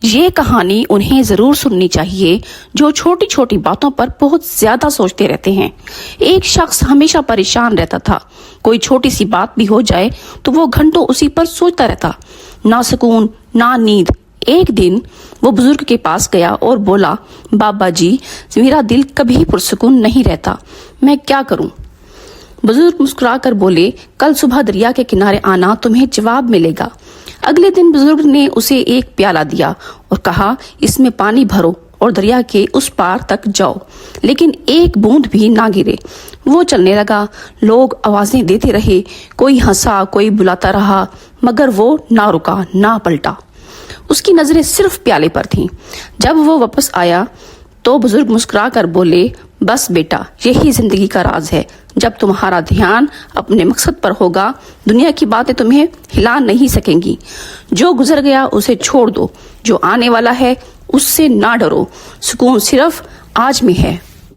یہ کہانی انہیں ضرور سننی چاہیے جو چھوٹی چھوٹی باتوں پر بہت زیادہ سوچتے رہتے ہیں۔ ایک شخص ہمیشہ پریشان رہتا تھا، کوئی چھوٹی سی بات بھی ہو جائے تو وہ گھنٹوں اسی پر سوچتا رہتا، نہ سکون نہ نیند۔ ایک دن وہ بزرگ کے پاس گیا اور بولا، بابا جی میرا دل کبھی پرسکون نہیں رہتا، میں کیا کروں؟ بزرگ مسکرا کر بولے، کل صبح دریا کے کنارے آنا، تمہیں جواب ملے گا۔ اگلے دن بزرگ نے اسے ایک پیالہ دیا اور کہا، اس میں پانی بھرو اور دریا کے اس پار تک جاؤ، لیکن ایک بوند بھی نہ گرے۔ وہ چلنے لگا، لوگ آوازیں دیتے رہے، کوئی ہنسا کوئی بلاتا رہا، مگر وہ نہ رکا نہ پلٹا۔ اس کی نظریں صرف پیالے پر تھیں۔ جب وہ واپس آیا تو بزرگ مسکرا کر بولے، بس بیٹا یہی زندگی کا راز ہے، جب تمہارا دھیان اپنے مقصد پر ہوگا دنیا کی باتیں تمہیں ہلا نہیں سکیں گی۔ جو گزر گیا اسے چھوڑ دو، جو آنے والا ہے اس سے نہ ڈرو، سکون صرف آج میں ہے۔